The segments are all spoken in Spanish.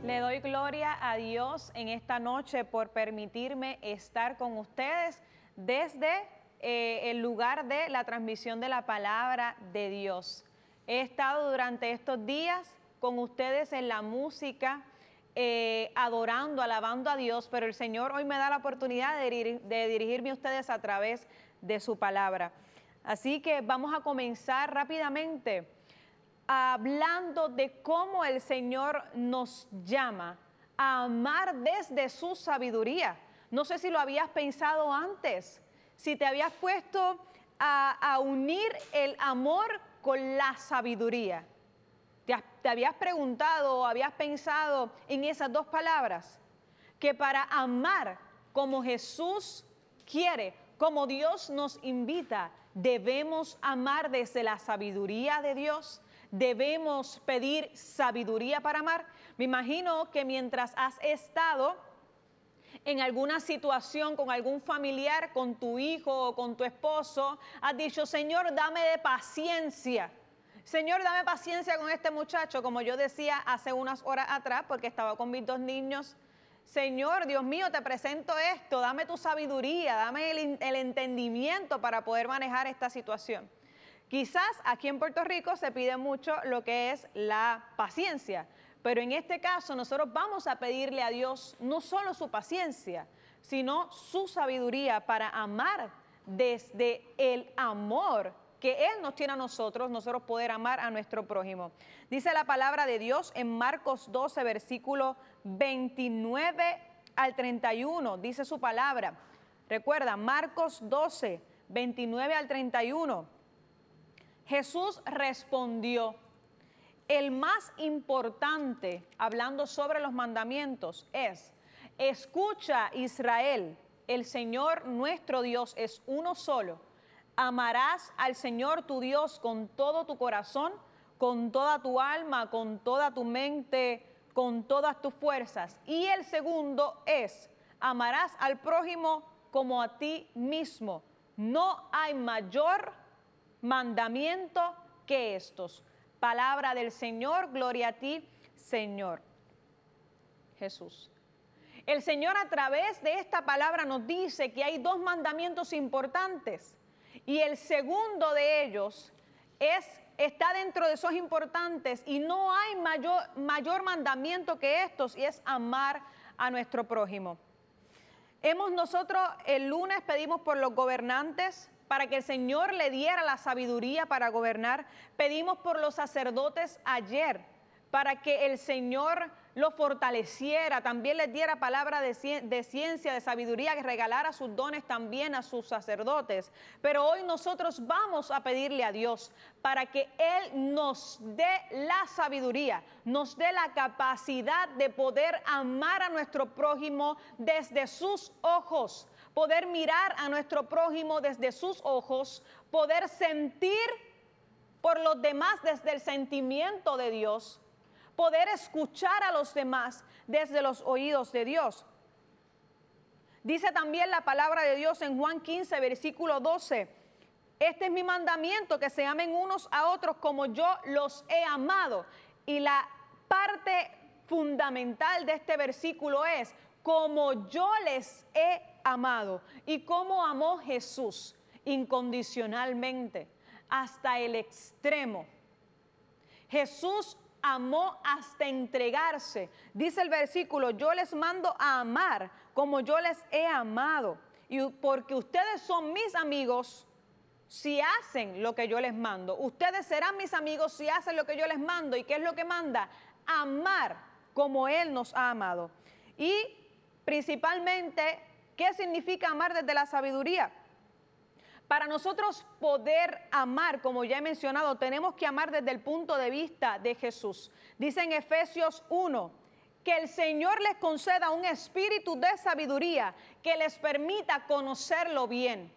Le doy gloria a Dios en esta noche por permitirme estar con ustedes desde el lugar de la transmisión de la palabra de Dios. He estado durante estos días con ustedes en la música, adorando, alabando a Dios, pero el Señor hoy me da la oportunidad de dirigirme a ustedes a través de su palabra. Así que vamos a comenzar rápidamente hablando de cómo el Señor nos llama a amar desde su sabiduría. No sé si lo habías pensado antes, si te habías puesto a unir el amor con la sabiduría. ¿Te habías preguntado o habías pensado en esas dos palabras? Que para amar como Jesús quiere, como Dios nos invita, debemos amar desde la sabiduría de Dios. Debemos pedir sabiduría para amar. Me imagino que mientras has estado en alguna situación con algún familiar, con tu hijo o con tu esposo, has dicho: Señor, dame de paciencia. Señor, dame paciencia con este muchacho, como yo decía hace unas horas atrás, porque estaba con mis dos niños. Señor, Dios mío, te presento esto, dame tu sabiduría, dame el entendimiento para poder manejar esta situación. Quizás aquí en Puerto Rico se pide mucho lo que es la paciencia, pero en este caso nosotros vamos a pedirle a Dios no solo su paciencia, sino su sabiduría para amar desde el amor que Él nos tiene a nosotros poder amar a nuestro prójimo. Dice la palabra de Dios en Marcos 12, versículo 29 al 31, dice su palabra. Recuerda, Marcos 12, 29 al 31. Jesús respondió: el más importante, hablando sobre los mandamientos, es: escucha, Israel, el Señor nuestro Dios es uno solo. Amarás al Señor tu Dios con todo tu corazón, con toda tu alma, con toda tu mente, con todas tus fuerzas. Y el segundo es: amarás al prójimo como a ti mismo. No hay mayor mandamiento que estos. Palabra del Señor, gloria a ti, Señor Jesús. El Señor a través de esta palabra nos dice que hay dos mandamientos importantes y el segundo de ellos está dentro de esos importantes y no hay mayor mandamiento que estos, y es amar a nuestro prójimo. Nosotros el lunes pedimos por los gobernantes, para que el Señor le diera la sabiduría para gobernar. Pedimos por los sacerdotes ayer, para que el Señor los fortaleciera, también les diera palabra de ciencia, de sabiduría, que regalara sus dones también a sus sacerdotes. Pero hoy nosotros vamos a pedirle a Dios para que Él nos dé la sabiduría, nos dé la capacidad de poder amar a nuestro prójimo desde sus ojos, poder mirar a nuestro prójimo desde sus ojos, poder sentir por los demás desde el sentimiento de Dios, poder escuchar a los demás desde los oídos de Dios. Dice también la palabra de Dios en Juan 15, versículo 12, este es mi mandamiento, que se amen unos a otros como yo los he amado. Y la parte fundamental de este versículo es: como yo les he amado. ¿Y cómo amó Jesús? Incondicionalmente, hasta el extremo. Jesús amó hasta entregarse. Dice el versículo: yo les mando a amar como yo les he amado. Y porque ustedes son mis amigos si hacen lo que yo les mando. Ustedes serán mis amigos si hacen lo que yo les mando. ¿Y qué es lo que manda? Amar como Él nos ha amado. Y principalmente, ¿qué significa amar desde la sabiduría? Para nosotros poder amar, como ya he mencionado, tenemos que amar desde el punto de vista de Jesús. Dice en Efesios 1, que el Señor les conceda un espíritu de sabiduría que les permita conocerlo bien.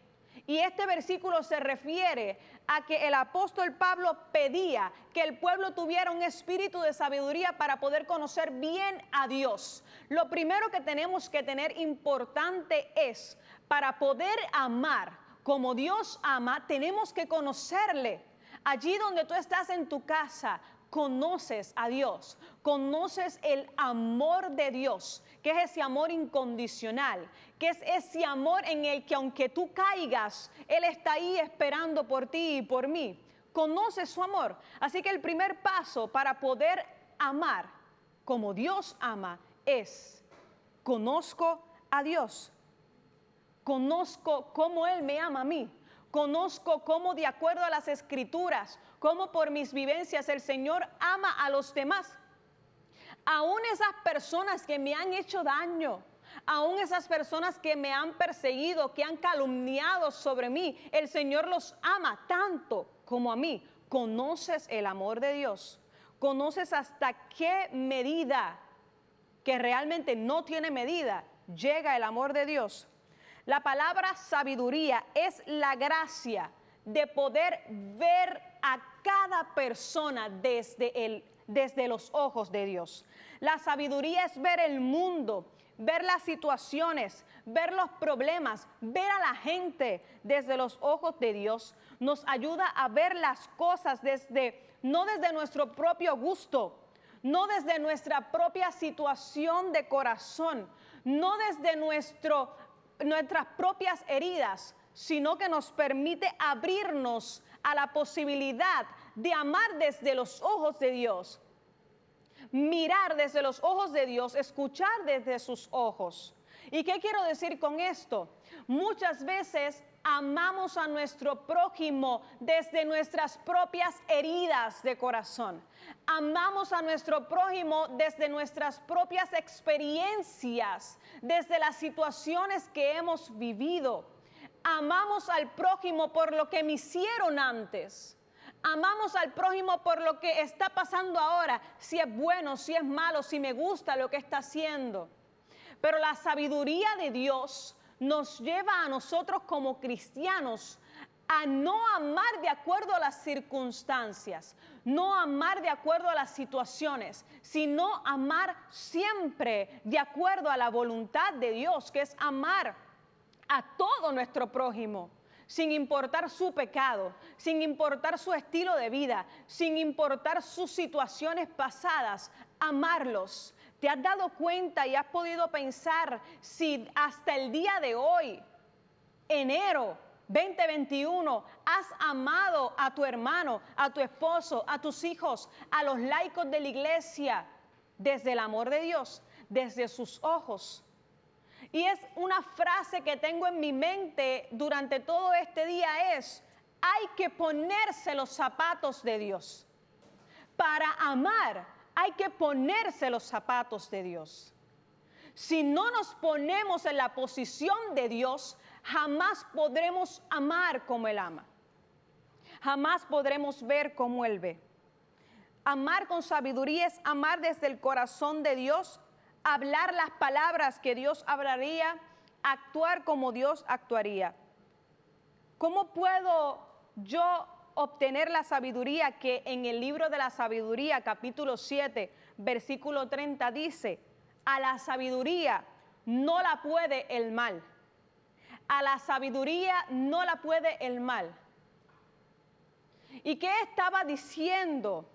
Y este versículo se refiere a que el apóstol Pablo pedía que el pueblo tuviera un espíritu de sabiduría para poder conocer bien a Dios. Lo primero que tenemos que tener importante es, para poder amar como Dios ama, tenemos que conocerle. Allí donde tú estás en tu casa, conoces a Dios, conoces el amor de Dios, que es ese amor incondicional, que es ese amor en el que aunque tú caigas, Él está ahí esperando por ti y por mí. Conoces su amor. Así que el primer paso para poder amar como Dios ama es: conozco a Dios, conozco cómo Él me ama a mí. Conozco cómo, de acuerdo a las Escrituras, cómo por mis vivencias el Señor ama a los demás. Aún esas personas que me han hecho daño, aún esas personas que me han perseguido, que han calumniado sobre mí, el Señor los ama tanto como a mí. ¿Conoces el amor de Dios? ¿Conoces hasta qué medida, que realmente no tiene medida, llega el amor de Dios? La palabra sabiduría es la gracia de poder ver a cada persona desde los ojos de Dios. La sabiduría es ver el mundo, ver las situaciones, ver los problemas, ver a la gente desde los ojos de Dios. Nos ayuda a ver las cosas no desde nuestro propio gusto, no desde nuestra propia situación de corazón, no desde nuestras propias heridas, sino que nos permite abrirnos a la posibilidad de amar desde los ojos de Dios, mirar desde los ojos de Dios, escuchar desde sus ojos. ¿Y qué quiero decir con esto? Muchas veces amamos a nuestro prójimo desde nuestras propias heridas de corazón. Amamos a nuestro prójimo desde nuestras propias experiencias, desde las situaciones que hemos vivido. Amamos al prójimo por lo que me hicieron antes. Amamos al prójimo por lo que está pasando ahora, si es bueno, si es malo, si me gusta lo que está haciendo. Pero la sabiduría de Dios nos lleva a nosotros como cristianos a no amar de acuerdo a las circunstancias, no amar de acuerdo a las situaciones, sino amar siempre de acuerdo a la voluntad de Dios, que es amar a todo nuestro prójimo, sin importar su pecado, sin importar su estilo de vida, sin importar sus situaciones pasadas, amarlos. ¿Te has dado cuenta y has podido pensar si hasta el día de hoy, enero 2021, has amado a tu hermano, a tu esposo, a tus hijos, a los laicos de la iglesia, desde el amor de Dios, desde sus ojos? Y es una frase que tengo en mi mente durante todo este día: hay que ponerse los zapatos de Dios. Para amar hay que ponerse los zapatos de Dios. Si no nos ponemos en la posición de Dios, jamás podremos amar como Él ama. Jamás podremos ver como Él ve. Amar con sabiduría es amar desde el corazón de Dios, hablar las palabras que Dios hablaría, actuar como Dios actuaría. ¿Cómo puedo yo obtener la sabiduría? Que en el libro de la sabiduría, capítulo 7, versículo 30 dice: a la sabiduría no la puede el mal. A la sabiduría no la puede el mal. ¿Y qué estaba diciendo?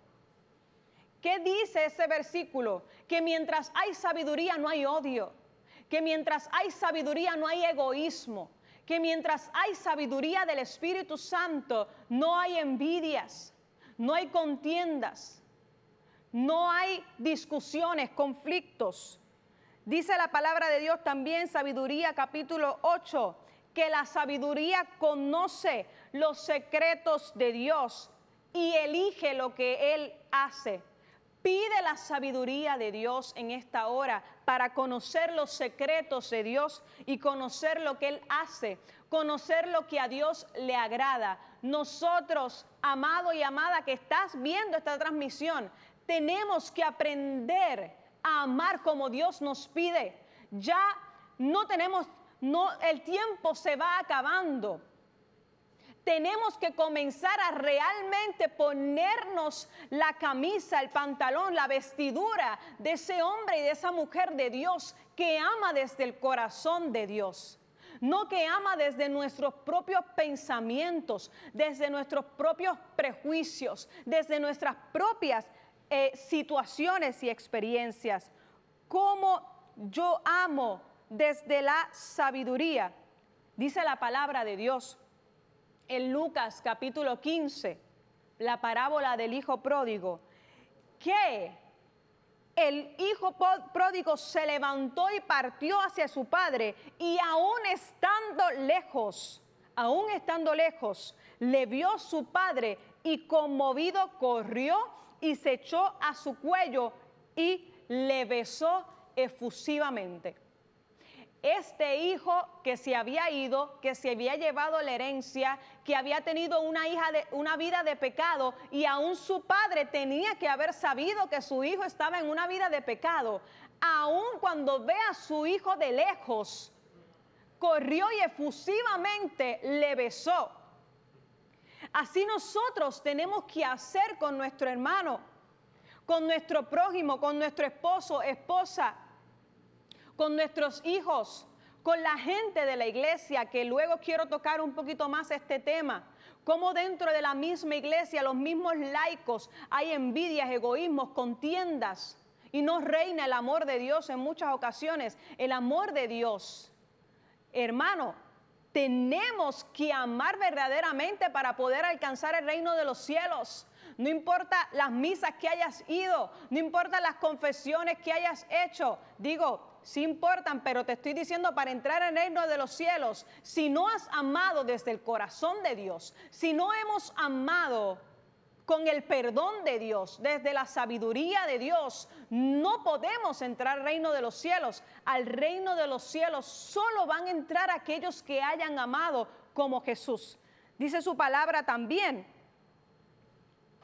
¿Qué dice ese versículo? Que mientras hay sabiduría no hay odio, que mientras hay sabiduría no hay egoísmo, que mientras hay sabiduría del Espíritu Santo no hay envidias, no hay contiendas, no hay discusiones, conflictos. Dice la palabra de Dios también, sabiduría capítulo 8, que la sabiduría conoce los secretos de Dios y elige lo que Él hace. Pide la sabiduría de Dios en esta hora para conocer los secretos de Dios y conocer lo que Él hace, conocer lo que a Dios le agrada. Nosotros, amado y amada que estás viendo esta transmisión, tenemos que aprender a amar como Dios nos pide. Ya el tiempo se va acabando. Tenemos que comenzar a realmente ponernos la camisa, el pantalón, la vestidura de ese hombre y de esa mujer de Dios que ama desde el corazón de Dios. No que ama desde nuestros propios pensamientos, desde nuestros propios prejuicios, desde nuestras propias situaciones y experiencias. Cómo yo amo desde la sabiduría. Dice la palabra de Dios en Lucas capítulo 15, la parábola del hijo pródigo, que el hijo pródigo se levantó y partió hacia su padre, y aún estando lejos, le vio su padre y conmovido corrió y se echó a su cuello y le besó efusivamente. Este hijo que se había ido, que se había llevado la herencia, que había tenido una vida de pecado, y aún su padre tenía que haber sabido que su hijo estaba en una vida de pecado, aún cuando ve a su hijo de lejos, corrió y efusivamente le besó. Así nosotros tenemos que hacer con nuestro hermano, con nuestro prójimo, con nuestro esposo, esposa, con nuestros hijos, con la gente de la iglesia, que luego quiero tocar un poquito más este tema. Cómo dentro de la misma iglesia, los mismos laicos, hay envidias, egoísmos, contiendas, y no reina el amor de Dios en muchas ocasiones. El amor de Dios, hermano, tenemos que amar verdaderamente para poder alcanzar el reino de los cielos. No importa las misas que hayas ido, no importa las confesiones que hayas hecho. Digo, sí importan, pero te estoy diciendo, para entrar en el reino de los cielos, si no has amado desde el corazón de Dios, si no hemos amado con el perdón de Dios, desde la sabiduría de Dios, no podemos entrar al reino de los cielos. Al reino de los cielos solo van a entrar aquellos que hayan amado como Jesús. Dice su palabra también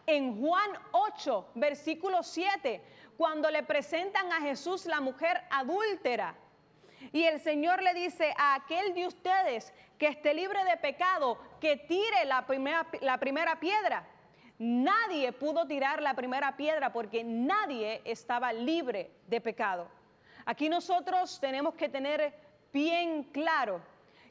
en Juan 8, versículo 7, cuando le presentan a Jesús la mujer adúltera. Y el Señor le dice a aquel de ustedes que esté libre de pecado, que tire la primera piedra. Nadie pudo tirar la primera piedra porque nadie estaba libre de pecado. Aquí nosotros tenemos que tener bien claro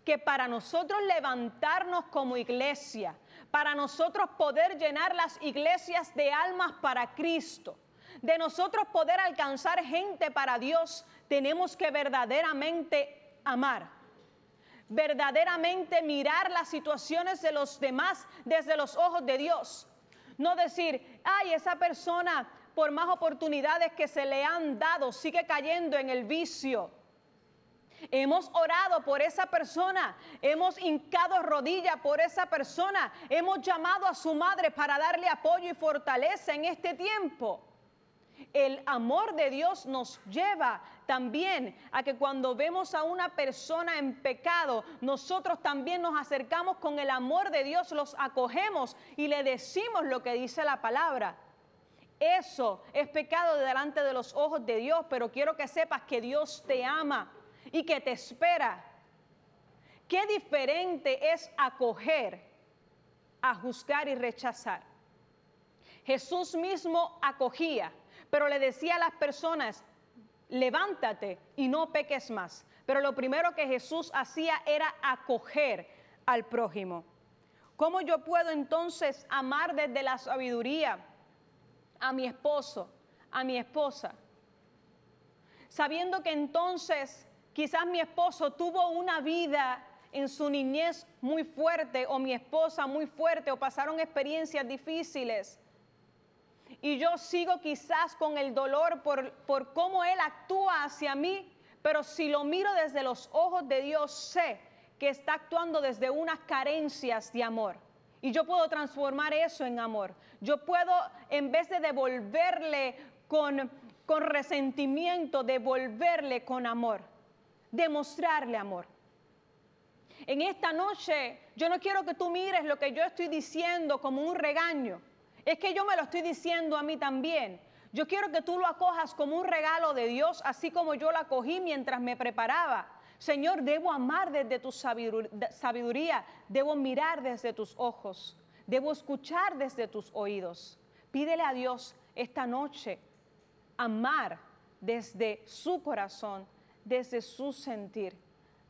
que para nosotros levantarnos como iglesia, para nosotros poder llenar las iglesias de almas para Cristo, de nosotros poder alcanzar gente para Dios, tenemos que verdaderamente amar, verdaderamente mirar las situaciones de los demás desde los ojos de Dios. No decir, ay, esa persona, por más oportunidades que se le han dado, sigue cayendo en el vicio. Hemos orado por esa persona, hemos hincado rodilla por esa persona, hemos llamado a su madre para darle apoyo y fortaleza en este tiempo. El amor de Dios nos lleva también a que cuando vemos a una persona en pecado, nosotros también nos acercamos con el amor de Dios, los acogemos y le decimos lo que dice la palabra. Eso es pecado delante de los ojos de Dios, pero quiero que sepas que Dios te ama y que te espera. Qué diferente es acoger a juzgar y rechazar. Jesús mismo acogía, pero le decía a las personas, levántate y no peques más. Pero lo primero que Jesús hacía era acoger al prójimo. ¿Cómo yo puedo entonces amar desde la sabiduría a mi esposo, a mi esposa? Sabiendo que entonces quizás mi esposo tuvo una vida en su niñez muy fuerte, o mi esposa muy fuerte, o pasaron experiencias difíciles. Y yo sigo quizás con el dolor por cómo él actúa hacia mí, pero si lo miro desde los ojos de Dios, sé que está actuando desde unas carencias de amor. Y yo puedo transformar eso en amor. Yo puedo, en vez de devolverle con resentimiento, devolverle con amor, demostrarle amor. En esta noche, yo no quiero que tú mires lo que yo estoy diciendo como un regaño. Es que yo me lo estoy diciendo a mí también. Yo quiero que tú lo acojas como un regalo de Dios, así como yo lo acogí mientras me preparaba. Señor, debo amar desde tu sabiduría, debo mirar desde tus ojos, debo escuchar desde tus oídos. Pídele a Dios esta noche amar desde su corazón, desde su sentir.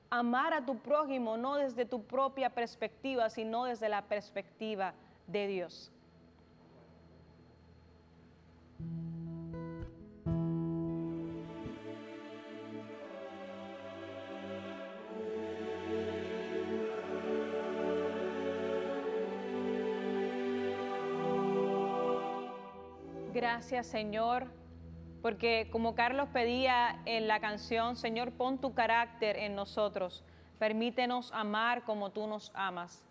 Amar a tu prójimo no desde tu propia perspectiva, sino desde la perspectiva de Dios. Gracias, Señor, porque como Carlos pedía en la canción, Señor, pon tu carácter en nosotros. Permítenos amar como tú nos amas.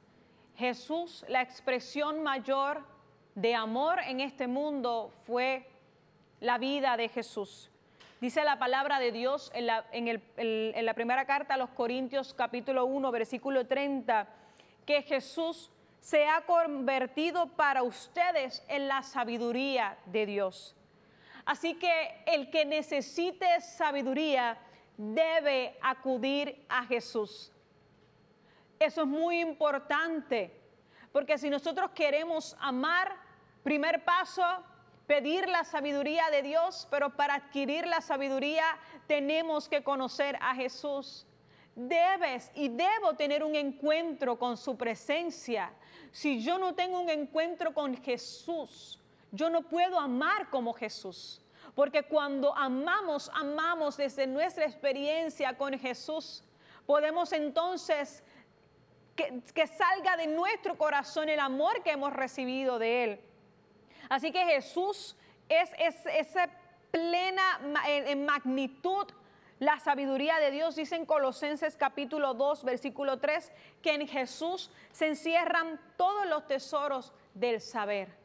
Jesús, la expresión mayor de amor en este mundo fue la vida de Jesús. Dice la palabra de Dios en la primera carta a los Corintios, capítulo 1, versículo 30, que Jesús se ha convertido para ustedes en la sabiduría de Dios. Así que el que necesite sabiduría debe acudir a Jesús. Eso es muy importante, porque si nosotros queremos amar, primer paso, pedir la sabiduría de Dios, pero para adquirir la sabiduría tenemos que conocer a Jesús. Debes y debo tener un encuentro con su presencia. Si yo no tengo un encuentro con Jesús, yo no puedo amar como Jesús. Porque cuando amamos, amamos desde nuestra experiencia con Jesús. Podemos entonces que salga de nuestro corazón el amor que hemos recibido de Él. Así que Jesús es esa plena en magnitud la sabiduría de Dios. Dice en Colosenses capítulo 2, versículo 3, que en Jesús se encierran todos los tesoros del saber.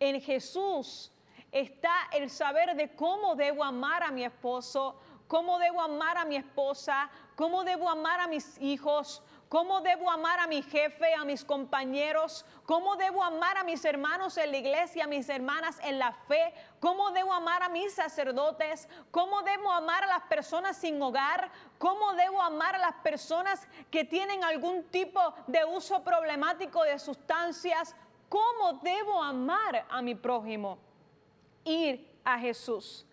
En Jesús está el saber de cómo debo amar a mi esposo, cómo debo amar a mi esposa, cómo debo amar a mis hijos, cómo debo amar a mi jefe, a mis compañeros, cómo debo amar a mis hermanos en la iglesia, a mis hermanas en la fe, cómo debo amar a mis sacerdotes, cómo debo amar a las personas sin hogar, cómo debo amar a las personas que tienen algún tipo de uso problemático de sustancias, cómo debo amar a mi prójimo. Ir a Jesús.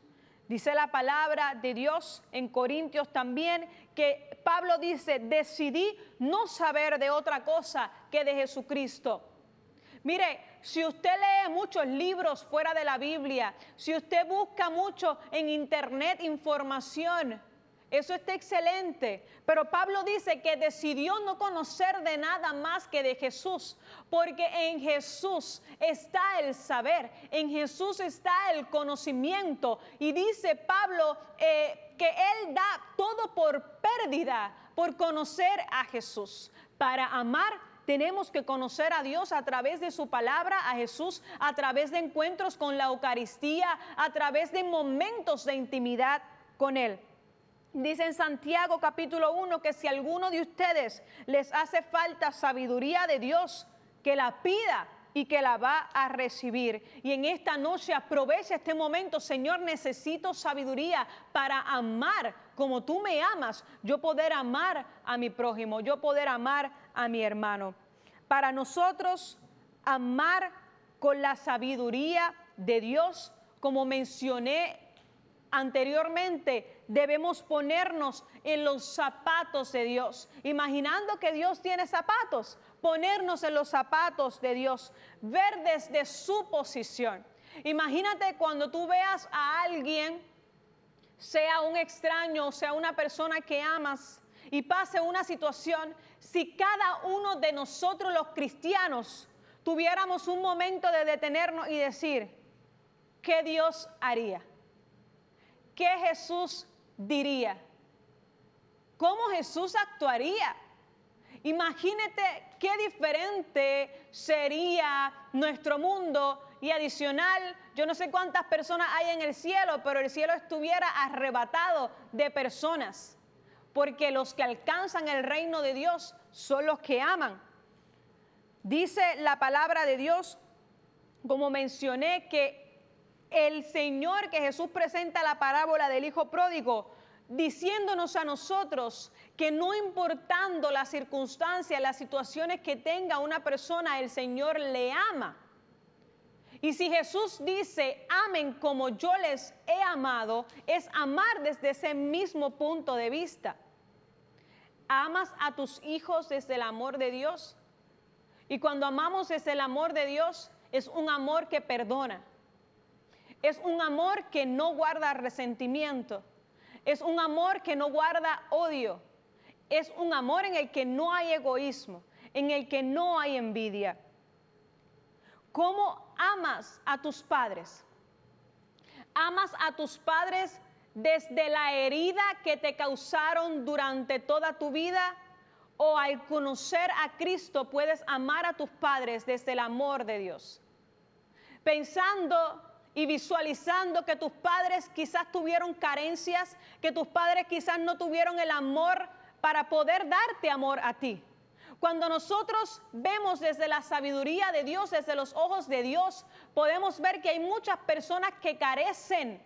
Dice la palabra de Dios en Corintios también que Pablo dice, decidí no saber de otra cosa que de Jesucristo. Mire, si usted lee muchos libros fuera de la Biblia, si usted busca mucho en internet información, eso está excelente, pero Pablo dice que decidió no conocer de nada más que de Jesús, porque en Jesús está el saber, en Jesús está el conocimiento, y dice Pablo que Él da todo por pérdida, por conocer a Jesús. Para amar tenemos que conocer a Dios a través de su palabra, a Jesús a través de encuentros con la Eucaristía, a través de momentos de intimidad con Él. Dice en Santiago capítulo 1 que si a alguno de ustedes les hace falta sabiduría de Dios, que la pida y que la va a recibir. Y en esta noche aprovecha este momento, Señor, necesito sabiduría para amar como tú me amas, yo poder amar a mi prójimo, yo poder amar a mi hermano. Para nosotros amar con la sabiduría de Dios, como mencioné anteriormente, debemos ponernos en los zapatos de Dios, imaginando que Dios tiene zapatos, ponernos en los zapatos de Dios, ver desde su posición. Imagínate cuando tú veas a alguien, sea un extraño, sea una persona que amas, y pase una situación, si cada uno de nosotros los cristianos tuviéramos un momento de detenernos y decir, ¿qué Dios haría? ¿Qué Jesús diría? ¿Cómo Jesús actuaría? Imagínate qué diferente sería nuestro mundo, y adicional, yo no sé cuántas personas hay en el cielo, pero el cielo estuviera arrebatado de personas, porque los que alcanzan el reino de Dios son los que aman. Dice la palabra de Dios, como mencioné, que el Señor, que Jesús presenta la parábola del hijo pródigo, diciéndonos a nosotros que no importando las circunstancias, las situaciones que tenga una persona, el Señor le ama. Y si Jesús dice, amen como yo les he amado, es amar desde ese mismo punto de vista. ¿Amas a tus hijos desde el amor de Dios? Y cuando amamos desde el amor de Dios, es un amor que perdona. Es un amor que no guarda resentimiento. Es un amor que no guarda odio. Es un amor en el que no hay egoísmo, en el que no hay envidia. ¿Cómo amas a tus padres? ¿Amas a tus padres desde la herida que te causaron durante toda tu vida? ¿O al conocer a Cristo puedes amar a tus padres desde el amor de Dios? Pensando y visualizando que tus padres quizás tuvieron carencias, que tus padres quizás no tuvieron el amor para poder darte amor a ti. Cuando nosotros vemos desde la sabiduría de Dios, desde los ojos de Dios, podemos ver que hay muchas personas que carecen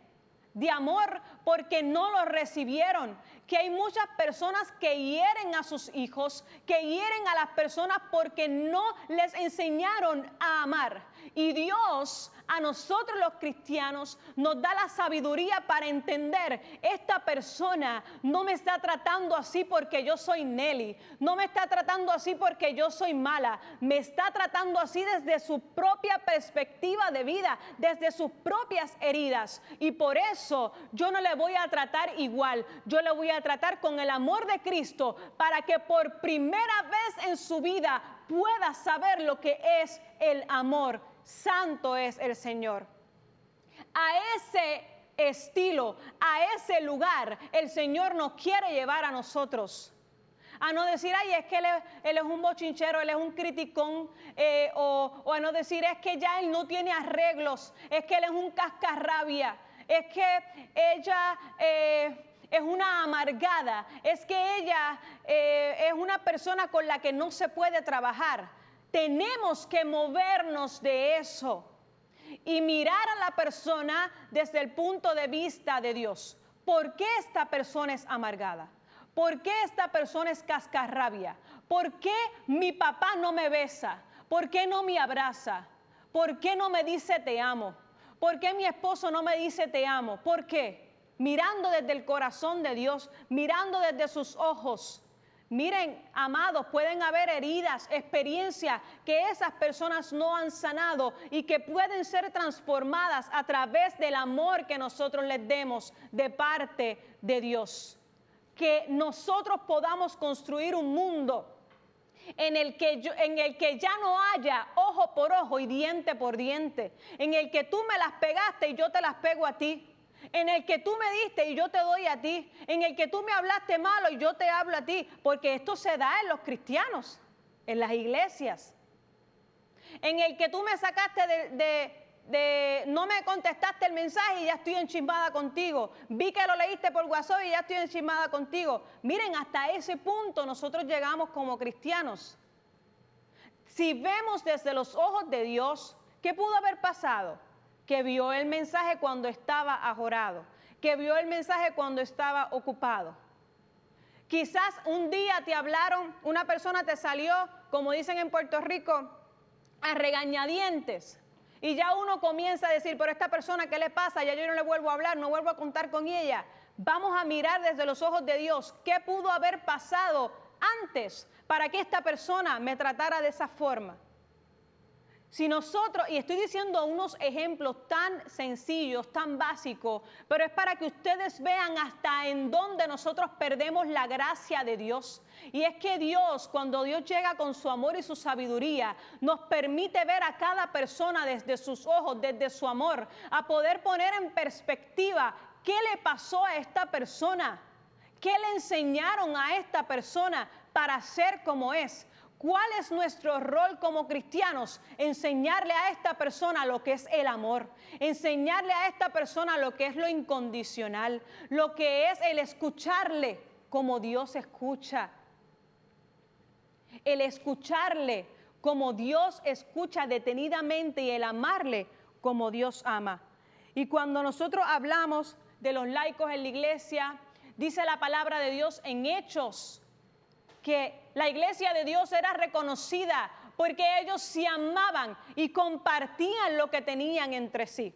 de amor porque no lo recibieron, que hay muchas personas que hieren a sus hijos, que hieren a las personas porque no les enseñaron a amar. Y Dios a nosotros los cristianos nos da la sabiduría para entender, esta persona no me está tratando así porque yo soy Nelly, no me está tratando así porque yo soy mala, me está tratando así desde su propia perspectiva de vida, desde sus propias heridas, y por eso yo no le voy a tratar igual, yo le voy a tratar con el amor de Cristo para que por primera vez en su vida pueda saber lo que es el amor. Santo es el Señor. A ese estilo, a ese lugar, el Señor nos quiere llevar a nosotros. A no decir, ay, es que él es un bochinchero, él es un criticón, o a no decir, es que ya él no tiene arreglos, es que él es un cascarrabia, es que ella es una amargada, es que ella es una persona con la que no se puede trabajar. Tenemos que movernos de eso y mirar a la persona desde el punto de vista de Dios. ¿Por qué esta persona es amargada? ¿Por qué esta persona es cascarrabia? ¿Por qué mi papá no me besa? ¿Por qué no me abraza? ¿Por qué no me dice te amo? ¿Por qué mi esposo no me dice te amo? ¿Por qué? Mirando desde el corazón de Dios, mirando desde sus ojos. Miren, amados, pueden haber heridas, experiencias que esas personas no han sanado y que pueden ser transformadas a través del amor que nosotros les demos de parte de Dios. Que nosotros podamos construir un mundo en el que ya no haya ojo por ojo y diente por diente, en el que tú me las pegaste y yo te las pego a ti, en el que tú me diste y yo te doy a ti, en el que tú me hablaste malo y yo te hablo a ti, porque esto se da en los cristianos, en las iglesias, en el que tú me sacaste no me contestaste el mensaje y ya estoy enchismada contigo, vi que lo leíste por WhatsApp y ya estoy enchismada contigo. Miren, hasta ese punto nosotros llegamos como cristianos. Si vemos desde los ojos de Dios, ¿qué pudo haber pasado? Que vio el mensaje cuando estaba ajorado, que vio el mensaje cuando estaba ocupado. Quizás un día te hablaron, una persona te salió, como dicen en Puerto Rico, a regañadientes. Y ya uno comienza a decir, pero esta persona, ¿qué le pasa? Ya yo no le vuelvo a hablar, no vuelvo a contar con ella. Vamos a mirar desde los ojos de Dios, ¿qué pudo haber pasado antes para que esta persona me tratara de esa forma? Si nosotros, y estoy diciendo unos ejemplos tan sencillos, tan básicos, pero es para que ustedes vean hasta en dónde nosotros perdemos la gracia de Dios. Y es que Dios, cuando Dios llega con su amor y su sabiduría, nos permite ver a cada persona desde sus ojos, desde su amor, a poder poner en perspectiva qué le pasó a esta persona, qué le enseñaron a esta persona para ser como es. ¿Cuál es nuestro rol como cristianos? Enseñarle a esta persona lo que es el amor, enseñarle a esta persona lo que es lo incondicional, lo que es el escucharle como Dios escucha, el escucharle como Dios escucha detenidamente y el amarle como Dios ama. Y cuando nosotros hablamos de los laicos en la iglesia, dice la palabra de Dios en Hechos, que la iglesia de Dios era reconocida porque ellos se amaban y compartían lo que tenían entre sí.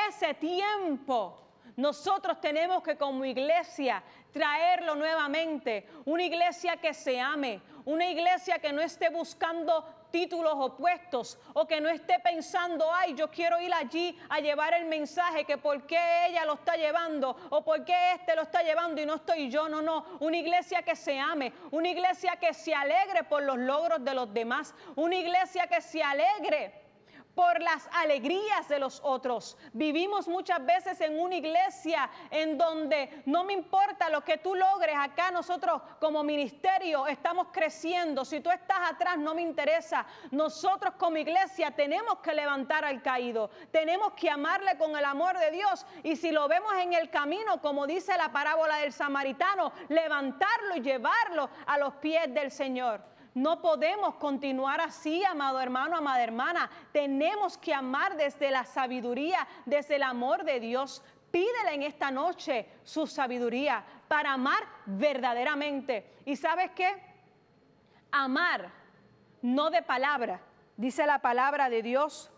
Ese tiempo nosotros tenemos que como iglesia traerlo nuevamente, una iglesia que se ame, una iglesia que no esté buscando títulos opuestos o que no esté pensando, ay, yo quiero ir allí a llevar el mensaje, que por qué ella lo está llevando o por qué este lo está llevando y no estoy yo. No, una iglesia que se ame, una iglesia que se alegre por los logros de los demás, una iglesia que se alegre por las alegrías de los otros. Vivimos muchas veces en una iglesia en donde no me importa lo que tú logres. Acá nosotros como ministerio estamos creciendo. Si tú estás atrás no me interesa. Nosotros como iglesia tenemos que levantar al caído. Tenemos que amarle con el amor de Dios. Y si lo vemos en el camino, como dice la parábola del samaritano, levantarlo y llevarlo a los pies del Señor. No podemos continuar así, amado hermano, amada hermana. Tenemos que amar desde la sabiduría, desde el amor de Dios. Pídele en esta noche su sabiduría para amar verdaderamente. ¿Y sabes qué? Amar, no de palabra. Dice la palabra de Dios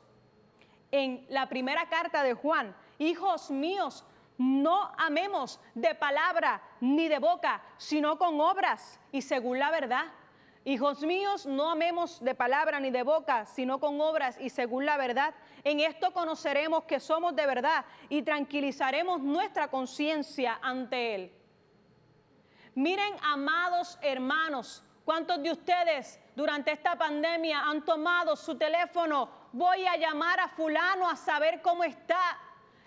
en la primera carta de Juan: hijos míos, no amemos de palabra ni de boca, sino con obras y según la verdad. Hijos míos, no amemos de palabra ni de boca, sino con obras y según la verdad. En esto conoceremos que somos de verdad y tranquilizaremos nuestra conciencia ante Él. Miren, amados hermanos, ¿cuántos de ustedes durante esta pandemia han tomado su teléfono? Voy a llamar a fulano a saber cómo está.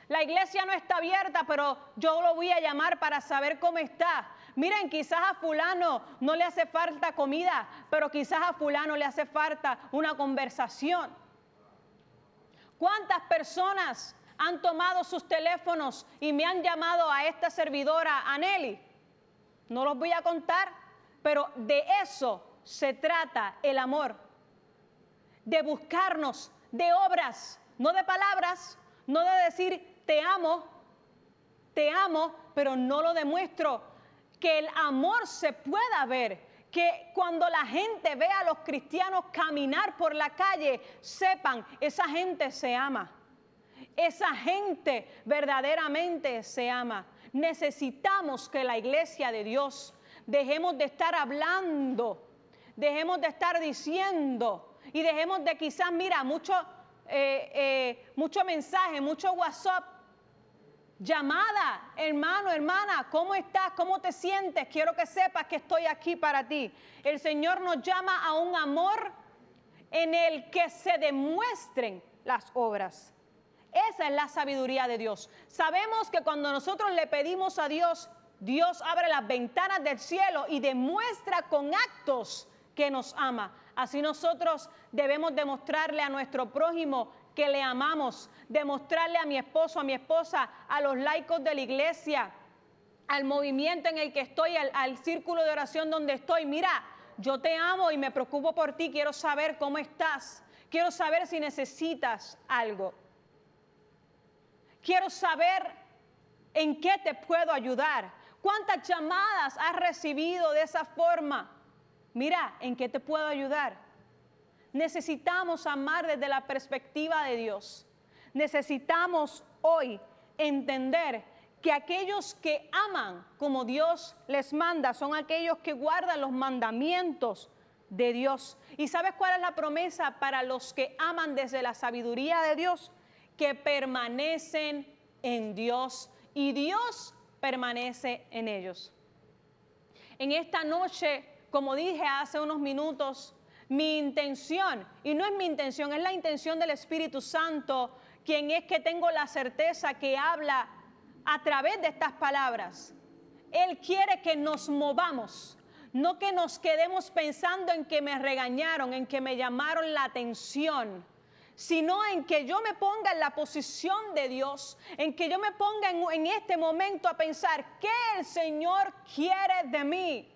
La iglesia no está abierta, pero yo lo voy a llamar para saber cómo está. Miren, quizás a fulano no le hace falta comida, pero quizás a fulano le hace falta una conversación. ¿Cuántas personas han tomado sus teléfonos y me han llamado a esta servidora, a Nelly? No los voy a contar, pero de eso se trata el amor. De buscarnos, de obras, no de palabras, no de decir te amo, pero no lo demuestro. Que el amor se pueda ver, que cuando la gente vea a los cristianos caminar por la calle, sepan, esa gente se ama. Esa gente verdaderamente se ama. Necesitamos que la iglesia de Dios dejemos de estar hablando, dejemos de estar diciendo y dejemos de quizás, mira, mucho mensaje, mucho WhatsApp. Llamada, hermano, hermana, ¿cómo estás? ¿Cómo te sientes? Quiero que sepas que estoy aquí para ti. El Señor nos llama a un amor en el que se demuestren las obras. Esa es la sabiduría de Dios. Sabemos que cuando nosotros le pedimos a Dios, Dios abre las ventanas del cielo y demuestra con actos que nos ama. Así nosotros debemos demostrarle a nuestro prójimo que le amamos, demostrarle a mi esposo, a mi esposa, a los laicos de la iglesia, al movimiento en el que estoy, al círculo de oración donde estoy. Mira, yo te amo y me preocupo por ti, quiero saber cómo estás, quiero saber si necesitas algo. Quiero saber en qué te puedo ayudar. ¿Cuántas llamadas has recibido de esa forma? Mira, ¿en qué te puedo ayudar? Necesitamos amar desde la perspectiva de Dios. Necesitamos hoy entender que aquellos que aman como Dios les manda son aquellos que guardan los mandamientos de Dios. ¿Y sabes cuál es la promesa para los que aman desde la sabiduría de Dios? Que permanecen en Dios y Dios permanece en ellos. En esta noche, como dije hace unos minutos, mi intención, y no es mi intención, es la intención del Espíritu Santo, quien es que tengo la certeza que habla a través de estas palabras. Él quiere que nos movamos, no que nos quedemos pensando en que me regañaron, en que me llamaron la atención, sino en que yo me ponga en la posición de Dios, en que yo me ponga en este momento a pensar qué el Señor quiere de mí.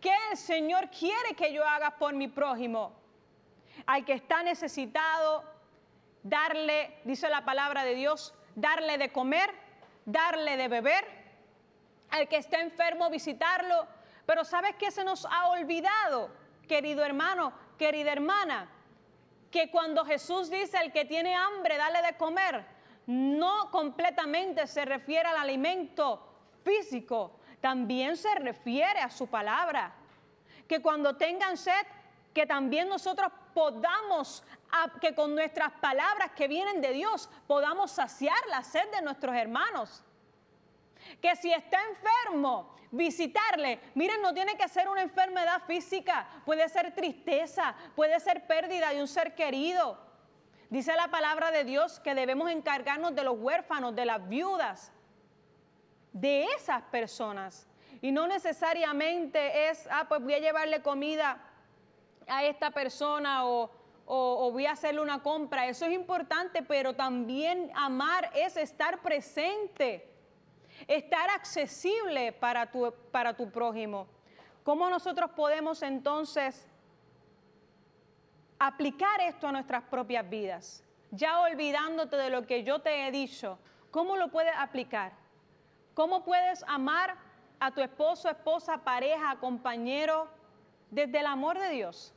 ¿Qué el Señor quiere que yo haga por mi prójimo? Al que está necesitado, darle, dice la palabra de Dios, darle de comer, darle de beber. Al que está enfermo, visitarlo. Pero ¿sabes qué se nos ha olvidado, querido hermano, querida hermana? Que cuando Jesús dice al que tiene hambre, dale de comer, no completamente se refiere al alimento físico, también se refiere a su palabra. Que cuando tengan sed, que también nosotros podamos, que con nuestras palabras que vienen de Dios, podamos saciar la sed de nuestros hermanos. Que si está enfermo, visitarle. Miren, no tiene que ser una enfermedad física, puede ser tristeza, puede ser pérdida de un ser querido. Dice la palabra de Dios que debemos encargarnos de los huérfanos, de las viudas, de esas personas. Y no necesariamente es, pues voy a llevarle comida a esta persona o voy a hacerle una compra. Eso es importante, pero también amar es estar presente, estar accesible para tu prójimo. ¿Cómo nosotros podemos entonces aplicar esto a nuestras propias vidas? Ya olvidándote de lo que yo te he dicho, ¿cómo lo puedes aplicar? ¿Cómo puedes amar a tu esposo, esposa, pareja, compañero, desde el amor de Dios?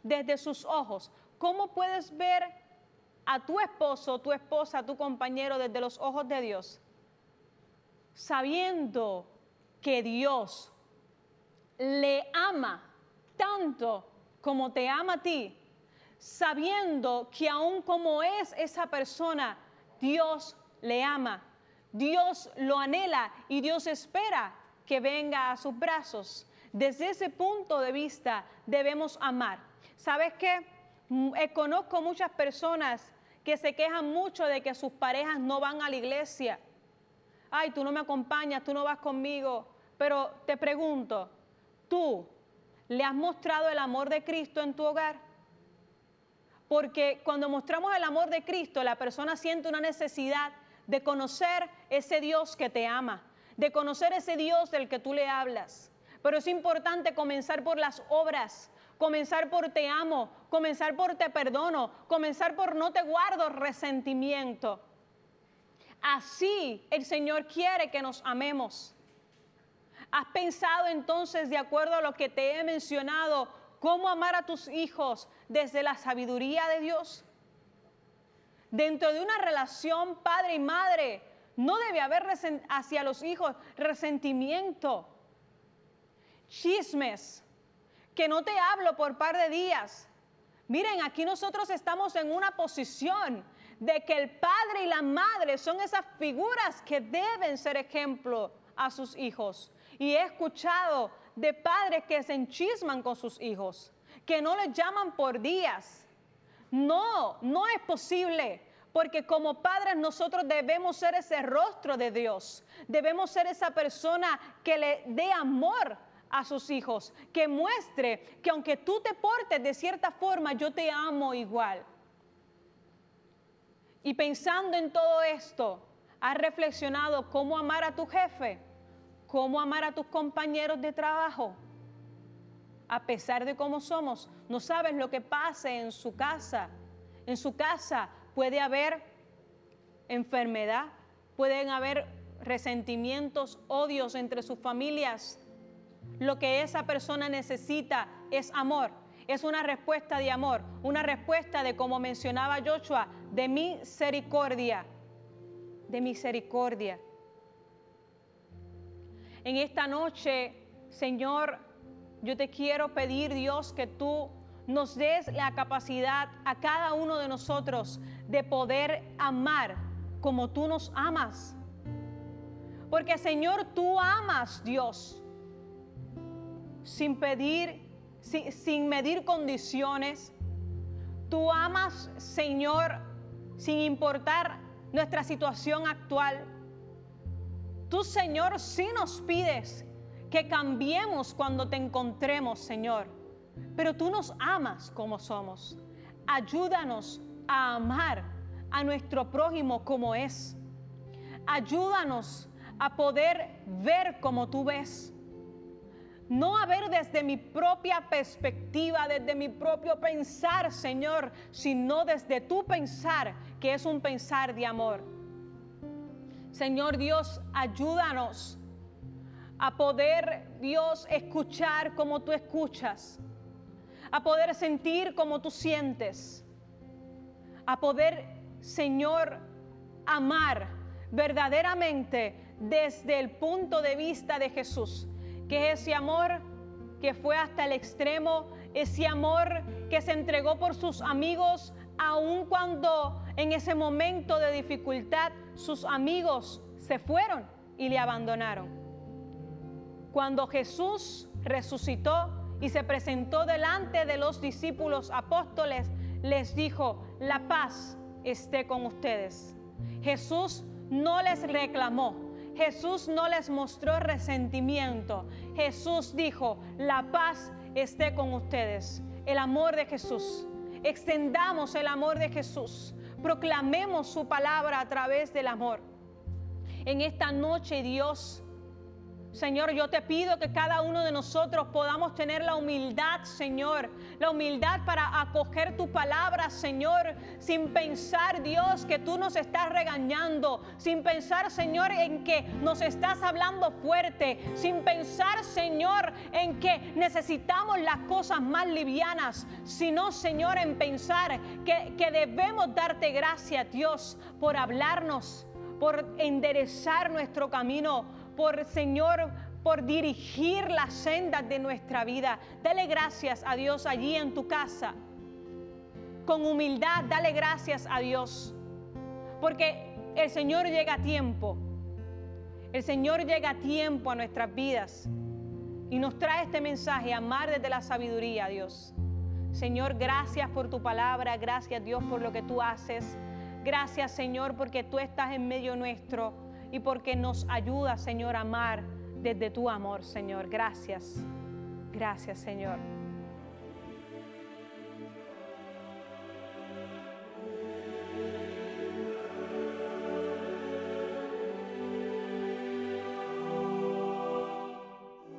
Desde sus ojos. ¿Cómo puedes ver a tu esposo, tu esposa, tu compañero desde los ojos de Dios? Sabiendo que Dios le ama tanto como te ama a ti, sabiendo que aun como es esa persona, Dios le ama, Dios lo anhela y Dios espera que venga a sus brazos. Desde ese punto de vista debemos amar. ¿Sabes qué? Conozco muchas personas que se quejan mucho de que sus parejas no van a la iglesia. Ay, tú no me acompañas, tú no vas conmigo. Pero te pregunto, ¿tú le has mostrado el amor de Cristo en tu hogar? Porque cuando mostramos el amor de Cristo, la persona siente una necesidad de conocer ese Dios que te ama, de conocer ese Dios del que tú le hablas. Pero es importante comenzar por las obras, comenzar por te amo, comenzar por te perdono, comenzar por no te guardo resentimiento. Así el Señor quiere que nos amemos. ¿Has pensado entonces, de acuerdo a lo que te he mencionado, cómo amar a tus hijos desde la sabiduría de Dios? Dentro de una relación padre y madre, no debe haber hacia los hijos resentimiento, chismes, que no te hablo por par de días. Miren, aquí nosotros estamos en una posición de que el padre y la madre son esas figuras que deben ser ejemplo a sus hijos. Y he escuchado de padres que se enchisman con sus hijos, que no les llaman por días. No es posible, porque como padres nosotros debemos ser ese rostro de Dios. Debemos ser esa persona que le dé amor a sus hijos, que muestre que aunque tú te portes de cierta forma, yo te amo igual. Y pensando en todo esto, ¿has reflexionado cómo amar a tu jefe? ¿Cómo amar a tus compañeros de trabajo? A pesar de cómo somos, no sabes lo que pase en su casa. En su casa puede haber enfermedad, pueden haber resentimientos, odios entre sus familias. Lo que esa persona necesita es amor, es una respuesta de amor, una respuesta de, como mencionaba Joshua, de misericordia, de misericordia. En esta noche, Señor, yo te quiero pedir, Dios, que tú nos des la capacidad a cada uno de nosotros de poder amar como tú nos amas. Porque, Señor, tú amas, Dios, sin medir condiciones. Tú amas, Señor, sin importar nuestra situación actual. Tú, Señor, sí nos pides que cambiemos cuando te encontremos, Señor. Pero tú nos amas como somos. Ayúdanos a amar a nuestro prójimo como es. Ayúdanos a poder ver como tú ves. No a ver desde mi propia perspectiva, desde mi propio pensar, Señor, sino desde tu pensar, que es un pensar de amor. Señor Dios, ayúdanos a poder, Dios, escuchar como tú escuchas, a poder sentir como tú sientes, a poder, Señor, amar verdaderamente desde el punto de vista de Jesús, que es ese amor que fue hasta el extremo, ese amor que se entregó por sus amigos, aun cuando en ese momento de dificultad sus amigos se fueron y le abandonaron. Cuando Jesús resucitó y se presentó delante de los discípulos apóstoles, les dijo: la paz esté con ustedes. Jesús no les reclamó, Jesús no les mostró resentimiento. Jesús dijo, la paz esté con ustedes. El amor de Jesús. Extendamos el amor de Jesús. Proclamemos su palabra a través del amor. En esta noche, Dios, Señor, yo te pido que cada uno de nosotros podamos tener la humildad, Señor, la humildad para acoger tu palabra, Señor, sin pensar, Dios, que tú nos estás regañando, sin pensar, Señor, en que nos estás hablando fuerte, sin pensar, Señor, en que necesitamos las cosas más livianas, sino, Señor, en pensar que debemos darte gracias, Dios, por hablarnos, por enderezar nuestro camino, por, Señor, por dirigir las sendas de nuestra vida. Dale gracias a Dios allí en tu casa. Con humildad, dale gracias a Dios. Porque el Señor llega a tiempo. El Señor llega a tiempo a nuestras vidas. Y nos trae este mensaje, amar desde la sabiduría, Dios. Señor, gracias por tu palabra. Gracias, Dios, por lo que tú haces. Gracias, Señor, porque tú estás en medio nuestro. Y porque nos ayuda, Señor, a amar desde tu amor, Señor. Gracias. Gracias, Señor.